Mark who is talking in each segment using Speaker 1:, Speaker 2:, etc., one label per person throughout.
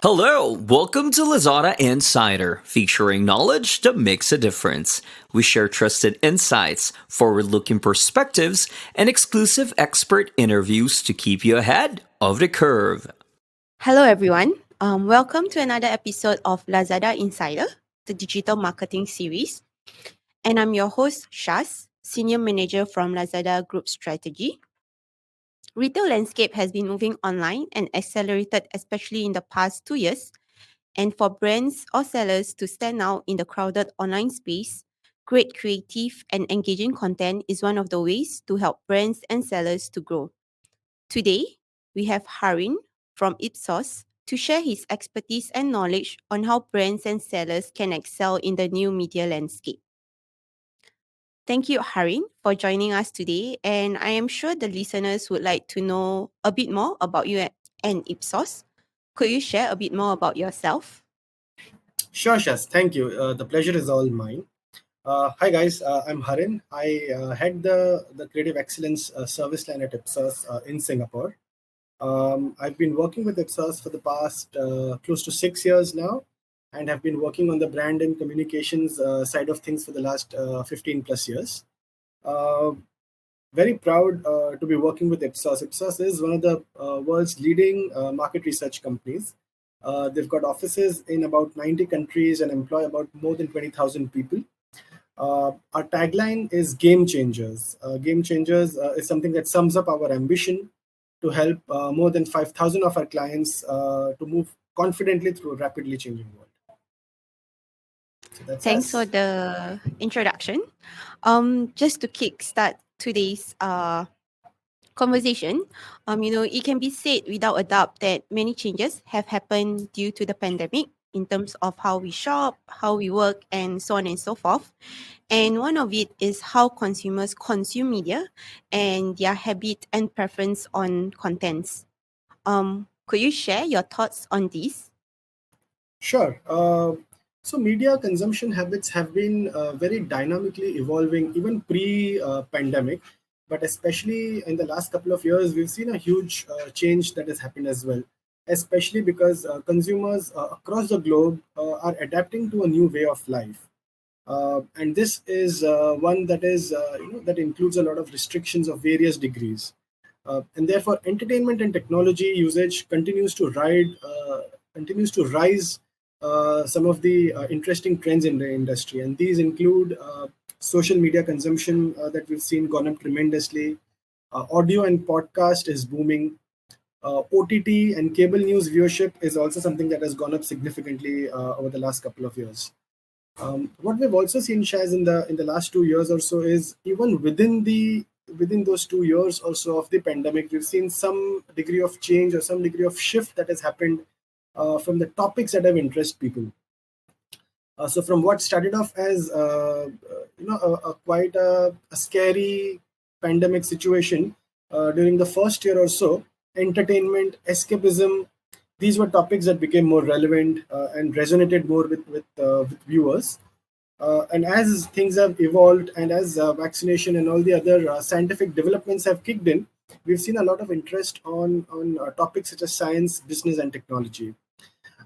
Speaker 1: Hello, welcome to Lazada Insider, featuring knowledge that makes a difference. We share trusted insights, forward looking perspectives, and exclusive expert interviews to keep you ahead of the curve.
Speaker 2: Hello, everyone. Welcome to another episode of Lazada Insider, the digital marketing series. And I'm your host, Shaz, Senior Manager from Lazada Group Strategy. Retail landscape has been moving online and accelerated, especially in the past 2 years. And for brands or sellers to stand out in the crowded online space, great creative and engaging content is one of the ways to help brands and sellers to grow. Today, we have Harin from Ipsos to share his expertise and knowledge on how brands and sellers can excel in the new media landscape. Thank you, Harin, for joining us today. And I am sure the listeners would like to know a bit more about you and Ipsos. Could you share a bit more about yourself?
Speaker 3: Sure, Shas. Thank you. The pleasure is all mine. Hi, guys. I'm Harin. I head the Creative Excellence service line at Ipsos in Singapore. I've been working with Ipsos for the past close to 6 years now, and have been working on the brand and communications side of things for the last 15 plus years. Uh, Very proud to be working with Ipsos. Ipsos is one of the world's leading market research companies. They've got offices in about 90 countries and employ about more than 20,000 people. Our tagline is Game Changers. Game Changers is something that sums up our ambition to help more than 5,000 of our clients to move confidently through a rapidly changing world. So that's
Speaker 2: Thanks for
Speaker 3: us.
Speaker 2: the introduction. Just to kickstart today's conversation, it can be said without a doubt that many changes have happened due to the pandemic in terms of how we shop, how we work, and so on and so forth. And one of it is how consumers consume media and their habit and preference on contents. Could you share your thoughts on this?
Speaker 3: Sure. So media consumption habits have been very dynamically evolving even pre-pandemic, but especially in the last couple of years, we've seen a huge change that has happened as well. Especially because consumers across the globe are adapting to a new way of life, and this is one that is that includes a lot of restrictions of various degrees, and therefore entertainment and technology usage continues to rise some of the interesting trends in the industry, and these include social media consumption that we've seen gone up tremendously. Audio and podcast is booming. OTT and cable news viewership is also something that has gone up significantly over the last couple of years. What we've also seen, Shaz, in the last 2 years or so, is even within those 2 years or so of the pandemic, we've seen some degree of change or some degree of shift that has happened from the topics that have interest people. So from what started off as a quite a scary pandemic situation during the first year or so, entertainment, escapism, these were topics that became more relevant and resonated more with viewers. And as things have evolved, and as vaccination and all the other scientific developments have kicked in, we've seen a lot of interest on topics such as science, business, and technology.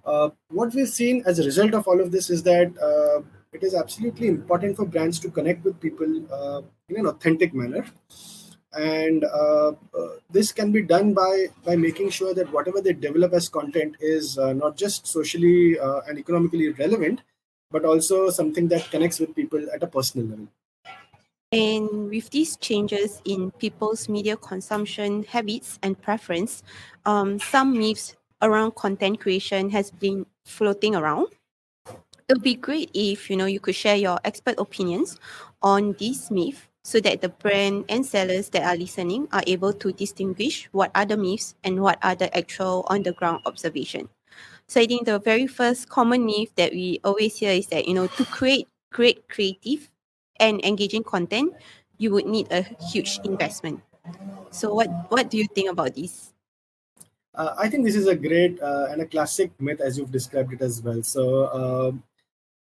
Speaker 3: What we've seen as a result of all of this is that it is absolutely important for brands to connect with people in an authentic manner, and this can be done by making sure that whatever they develop as content is not just socially and economically relevant, but also something that connects with people at a personal level.
Speaker 2: And with these changes in people's media consumption habits and preference, some myths around content creation has been floating around. It would be great if you could share your expert opinions on this myth so that the brand and sellers that are listening are able to distinguish what are the myths and what are the actual on the ground observation. So I think the very first common myth that we always hear is that to create great creative and engaging content, you would need a huge investment. So what do you think about this?
Speaker 3: I think this is a great and a classic myth, as you've described it as well. So,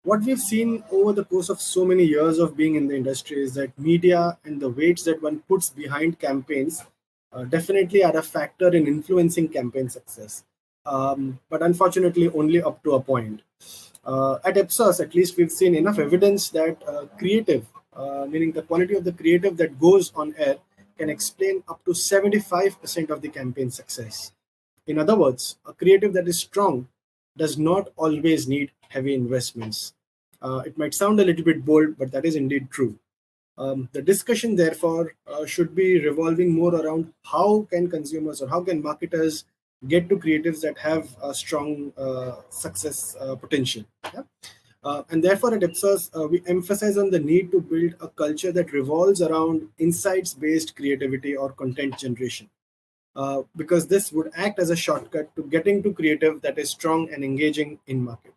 Speaker 3: what we've seen over the course of so many years of being in the industry is that media and the weights that one puts behind campaigns definitely are a factor in influencing campaign success, but unfortunately only up to a point. At Ipsos, at least, we've seen enough evidence that creative, meaning the quality of the creative that goes on air, can explain up to 75% of the campaign success. In other words, a creative that is strong does not always need heavy investments. It might sound a little bit bold, but that is indeed true. The discussion, therefore, should be revolving more around how can consumers or how can marketers get to creatives that have a strong success potential. Yeah? And therefore, at Ipsos, we emphasize on the need to build a culture that revolves around insights-based creativity or content generation, because this would act as a shortcut to getting to creative that is strong and engaging in market.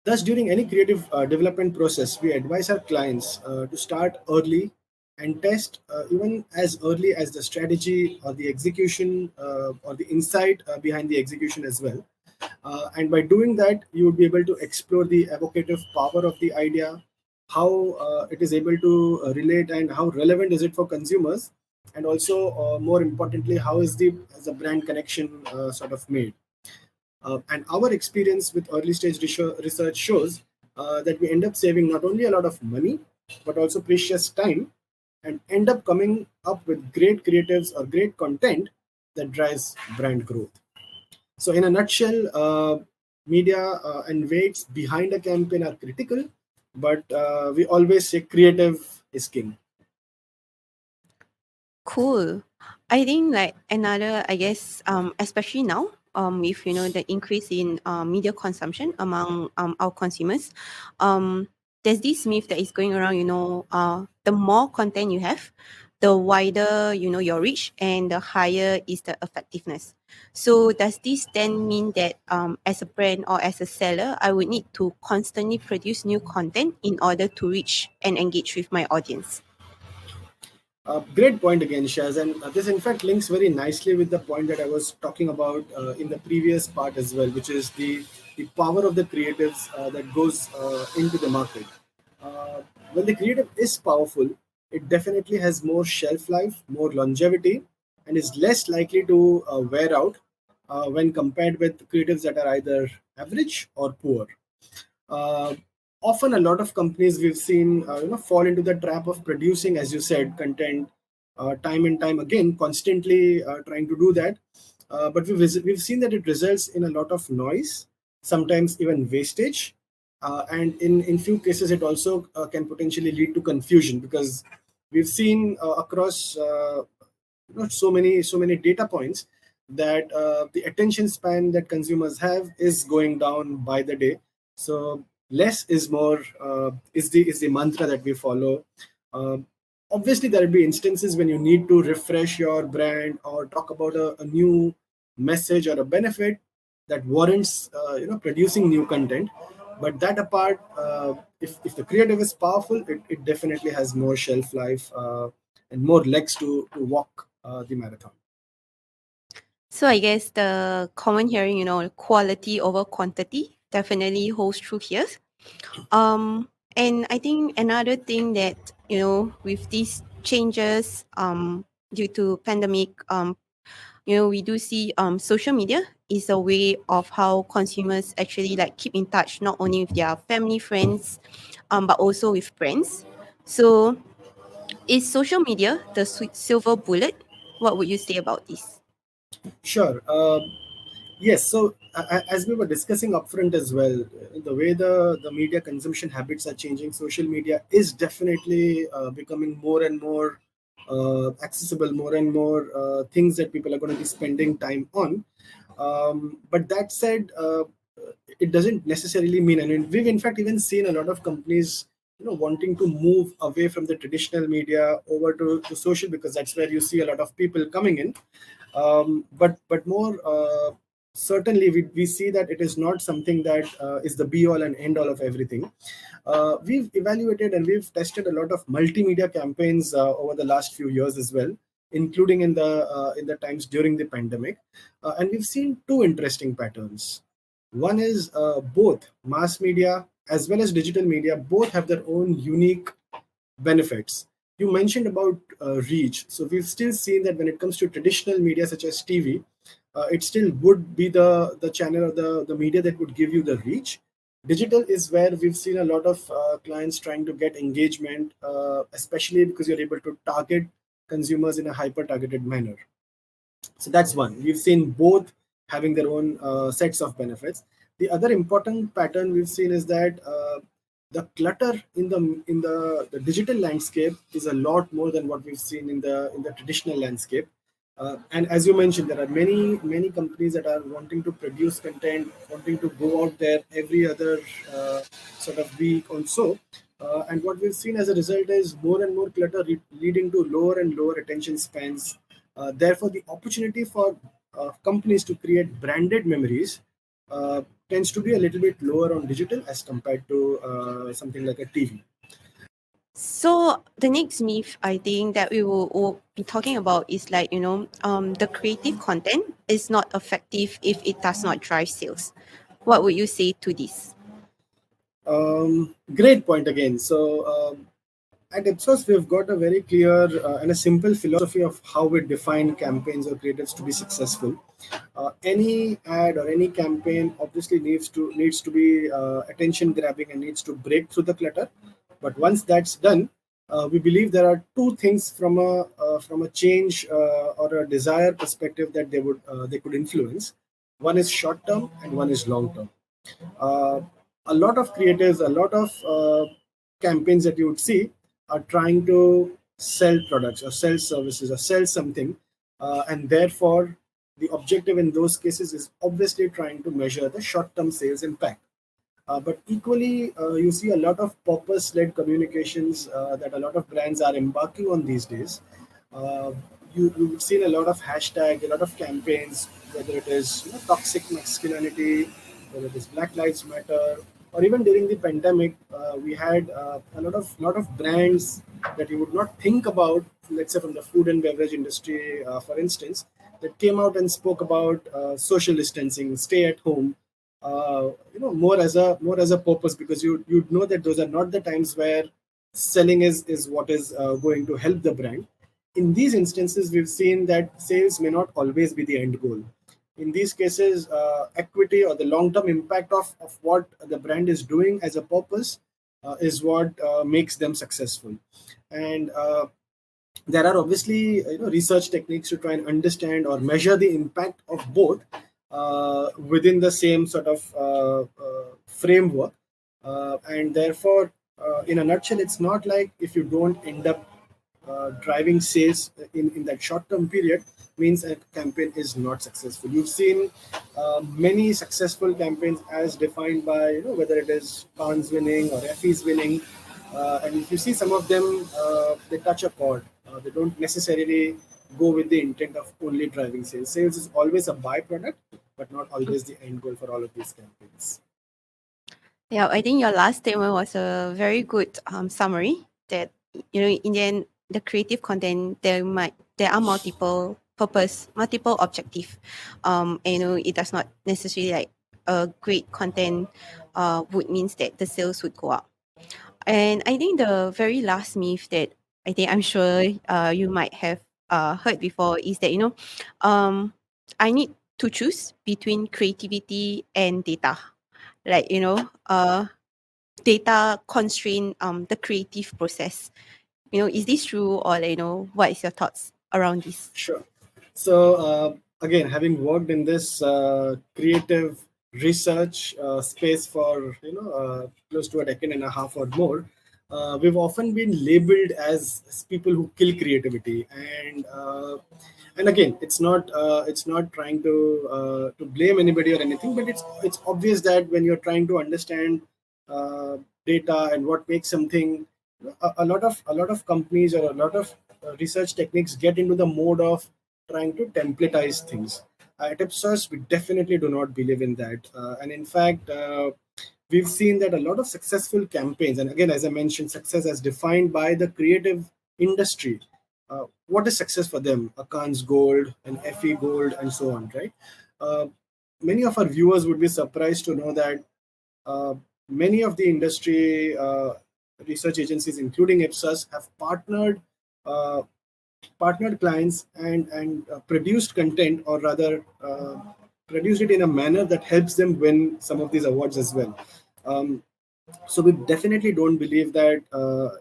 Speaker 3: Thus, during any creative development process, we advise our clients to start early and test even as early as the strategy or the execution or the insight behind the execution as well. And by doing that, you would be able to explore the evocative power of the idea, how it is able to relate and how relevant is it for consumers, and also more importantly, how is the brand connection sort of made. And our experience with early stage research shows that we end up saving not only a lot of money, but also precious time, and end up coming up with great creatives or great content that drives brand growth. So, in a nutshell, media and weights behind a campaign are critical, but we always say creative is king.
Speaker 2: Cool. I think like another, I guess, especially now, with the increase in media consumption among our consumers, there's this myth that is going around. The more content you have, the wider your reach, and the higher is the effectiveness. So does this then mean that as a brand or as a seller, I would need to constantly produce new content in order to reach and engage with my audience?
Speaker 3: Great point again, Shaz. And this, in fact, links very nicely with the point that I was talking about in the previous part as well, which is the power of the creatives that goes into the market. Uh, when the creative is powerful, it definitely has more shelf life, more longevity, and is less likely to wear out when compared with creatives that are either average or poor. uh, Often a lot of companies we've seen fall into the trap of producing, as you said, content time and time again, constantly trying to do that, but we've seen that it results in a lot of noise, sometimes even wastage, and in few cases it also can potentially lead to confusion, because we've seen across so many data points that the attention span that consumers have is going down by the day. So less is more is the mantra that we follow. Um Obviously, there will be instances when you need to refresh your brand or talk about a new message or a benefit that warrants producing new content. But that apart, if the creative is powerful, it definitely has more shelf life and more legs to walk the marathon.
Speaker 2: So I guess the common hearing, quality over quantity definitely holds true here. And I think another thing that, with these changes due to pandemic, we do see social media is a way of how consumers actually like keep in touch not only with their family, friends, but also with brands. So is social media the silver bullet? What would you say about this?
Speaker 3: Sure. Yes. So, as we were discussing upfront as well, the way the media consumption habits are changing, social media is definitely becoming more and more accessible, more and more things that people are going to be spending time on. But that said, it doesn't necessarily mean, and we've in fact even seen a lot of companies wanting to move away from the traditional media over to social, because that's where you see a lot of people coming in. But more certainly, we see that it is not something that is the be all and end all of everything. We've evaluated and we've tested a lot of multimedia campaigns over the last few years as well, including in the times during the pandemic, and we've seen two interesting patterns. One is both mass media as well as digital media both have their own unique benefits. You mentioned about reach. So we've still seen that when it comes to traditional media such as TV, it still would be the channel or the media that would give you the reach. Digital is where we've seen a lot of clients trying to get engagement, especially because you're able to target consumers in a hyper targeted manner. So that's one. We've seen both having their own sets of benefits. The other important pattern we've seen is that the clutter in the digital landscape is a lot more than what we've seen in the traditional landscape. And as you mentioned, there are many companies that are wanting to produce content, wanting to go out there every other sort of week or so. And what we've seen as a result is more and more clutter leading to lower and lower attention spans. Therefore, the opportunity for companies to create branded memories tends to be a little bit lower on digital as compared to something like a TV.
Speaker 2: So the next myth I think that we will be talking about is like, the creative content is not effective if it does not drive sales. What would you say to this?
Speaker 3: Great point again. So at Ipsos, we've got a very clear and a simple philosophy of how we define campaigns or creatives to be successful. Any ad or any campaign obviously needs to be attention grabbing and needs to break through the clutter. But once that's done, we believe there are two things from a change or a desire perspective that they could influence. One is short term and one is long term. uh, a lot of creators, a lot of campaigns that you would see are trying to sell products or sell services or sell something, and therefore the objective in those cases is obviously trying to measure the short-term sales impact. But equally, you see a lot of purpose-led communications that a lot of brands are embarking on these days. Uh, you've seen a lot of hashtags, a lot of campaigns, whether it is toxic masculinity, whether it is Black Lives Matter, or even during the pandemic, we had a lot of brands that you would not think about, let's say from the food and beverage industry, for instance, that came out and spoke about social distancing, stay at home, more as a purpose, because you'd know that those are not the times where selling is what is going to help the brand. In these instances, we've seen that sales may not always be the end goal. In these cases, equity or the long-term impact of what the brand is doing as a purpose is what makes them successful. And there are obviously research techniques to try and understand or measure the impact of both within the same sort of framework. And therefore, in a nutshell, it's not like if you don't end up driving sales in that short term period means a campaign is not successful. You've seen many successful campaigns as defined by whether it is Cannes winning or Effie's winning, and if you see some of them, they touch a chord. They don't necessarily go with the intent of only driving sales. Sales is always a byproduct, but not always the end goal for all of these campaigns.
Speaker 2: Yeah, I think your last statement was a very good summary that in the end, the creative content there are multiple purpose, multiple objective. And, it does not necessarily like a great content would means that the sales would go up. And I think the very last myth that I think I'm sure you might have heard before is that I need to choose between creativity and data. Like data constrain the creative process. Is this true, or what is your thoughts around this?
Speaker 3: Sure. So again, having worked in this creative research space for close to a decade and a half or more, we've often been labeled as people who kill creativity. And again, it's not trying to blame anybody or anything, but it's obvious that when you're trying to understand uh, data and what makes something, a lot of companies or a lot of research techniques get into the mode of trying to templatize things. At Ipsos, we definitely do not believe in that. And in fact, we've seen that a lot of successful campaigns, and again, as I mentioned, success as defined by the creative industry. What is success for them? A Cannes Gold, an FE Gold, and so on, right? Uh, Many of our viewers would be surprised to know that uh, many of the industry research agencies, including Ipsos, have partnered uh, partnered clients, and produced content, or rather produced it in a manner that helps them win some of these awards as well. Um, so we definitely don't believe that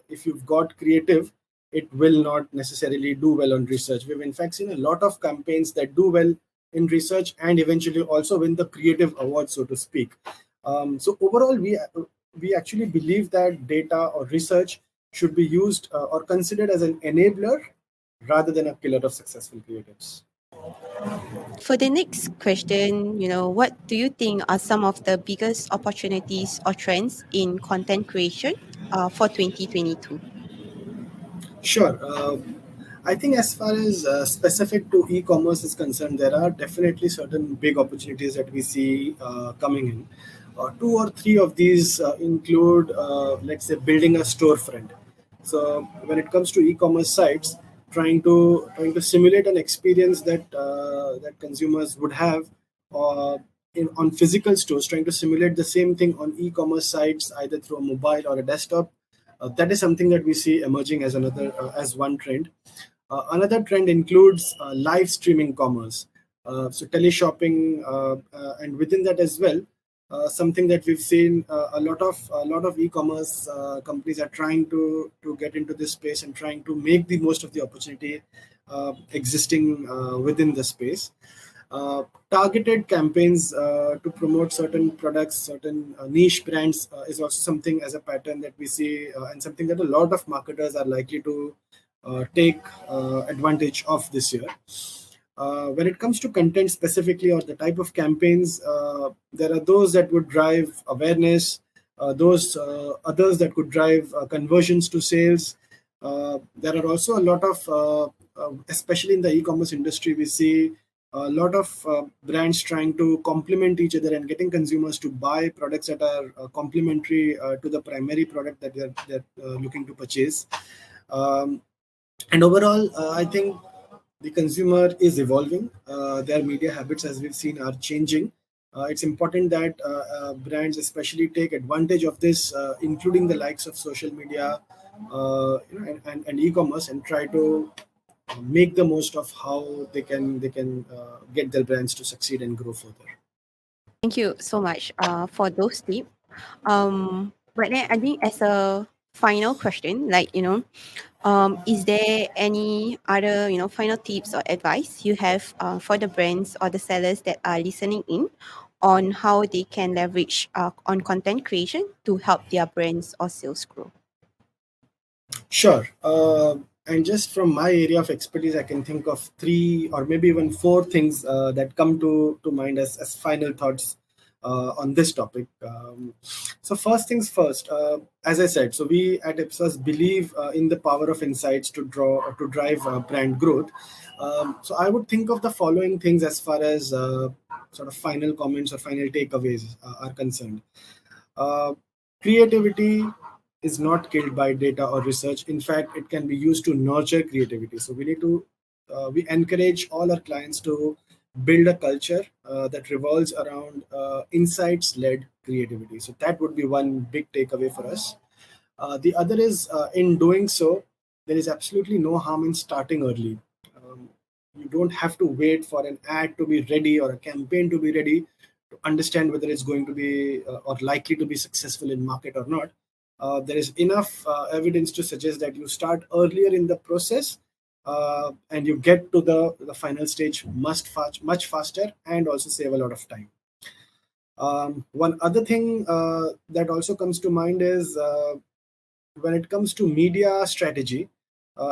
Speaker 3: if you've got creative, it will not necessarily do well on research. We've in fact seen a lot of campaigns that do well in research and eventually also win the creative award, so to speak. So overall, we actually believe that data or research should be used or considered as an enabler rather than a killer of successful creatives.
Speaker 2: For the next question, what do you think are some of the biggest opportunities or trends in content creation for 2022?
Speaker 3: Sure. I think as far as specific to e-commerce is concerned, there are definitely certain big opportunities that we see coming in. Two or three of these include, let's say, building a storefront. So when it comes to e-commerce sites, trying to simulate an experience that consumers would have uh, on physical stores, trying to simulate the same thing on e-commerce sites either through a mobile or a desktop. That is something that we see emerging as another as one trend. Another trend includes live streaming commerce, so teleshopping, and within that as well, something that we've seen a lot of e-commerce companies are trying to get into this space and trying to make the most of the opportunity existing within the space. Targeted campaigns to promote certain products, certain niche brands is also something as a pattern that we see, and something that a lot of marketers are likely to take advantage of this year. When it comes to content specifically or the type of campaigns, there are those that would drive awareness, those others that could drive conversions to sales. There are also a lot of, especially in the e-commerce industry, we see a lot of brands trying to complement each other and getting consumers to buy products that are complementary to the primary product that they're looking to purchase. Um, and overall, I think the consumer is evolving. Their media habits, as we've seen, are changing. It's important that brands especially take advantage of this, including the likes of social media, and e-commerce, and try to make the most of how they can get their brands to succeed and grow further.
Speaker 2: Thank you so much for those tips. But then I think as a final question, is there any other, final tips or advice you have for the brands or the sellers that are listening in on how they can leverage on content creation to help their brands or sales grow?
Speaker 3: Sure. And just from my area of expertise, I can think of three or maybe even four things that come to mind as final thoughts on this topic. So first things first, as I said, so we at Ipsos believe in the power of insights to drive brand growth. So I would think of the following things as far as sort of final comments or final takeaways are concerned. Uh, Creativity is not killed by data or research. In fact, it can be used to nurture creativity. So we encourage all our clients to build a culture that revolves around insights-led creativity. So that would be one big takeaway for us. The other is, in doing so, there is absolutely no harm in starting early. Um, you don't have to wait for an ad to be ready or a campaign to be ready to understand whether it's going to be or likely to be successful in market or not. There is enough evidence to suggest that you start earlier in the process, and you get to the final stage much faster and also save a lot of time. One other thing that also comes to mind is, when it comes to media strategy,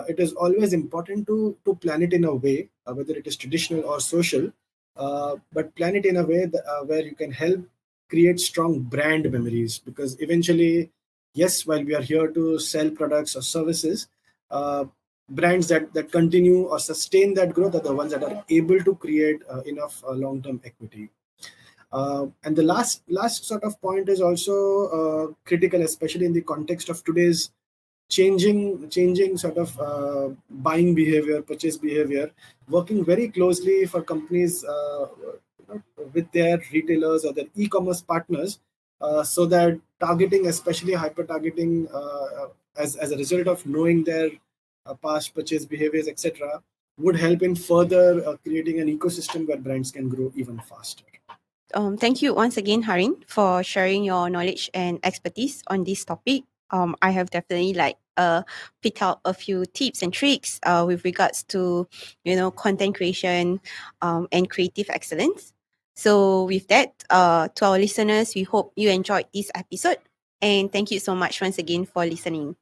Speaker 3: it is always important to plan it in a way, whether it is traditional or social, but plan it in a way where you can help create strong brand memories. Because eventually, yes, while we are here to sell products or services, uh, brands that continue or sustain that growth are the ones that are able to create enough long-term equity. And the last sort of point is also critical, especially in the context of today's changing sort of buying behavior, purchase behavior. Working very closely for companies with their retailers or their e-commerce partners, so that targeting, especially hyper targeting, as a result of knowing their past purchase behaviors, etc., would help in further creating an ecosystem where brands can grow even faster.
Speaker 2: Thank you once again, Harin, for sharing your knowledge and expertise on this topic. I have definitely picked out a few tips and tricks with regards to content creation and creative excellence. So with that, to our listeners, we hope you enjoyed this episode, and thank you so much once again for listening.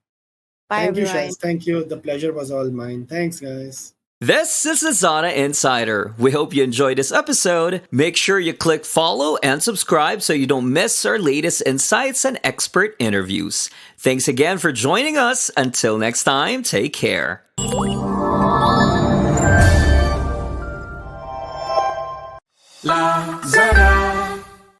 Speaker 2: Bye,
Speaker 3: Thank you,
Speaker 2: everyone.
Speaker 3: Shaz. Thank you. The pleasure was all mine. Thanks, guys.
Speaker 1: This is Lazada Insider. We hope you enjoyed this episode. Make sure you click follow and subscribe so you don't miss our latest insights and expert interviews. Thanks again for joining us. Until next time, take care.
Speaker 4: Lazada.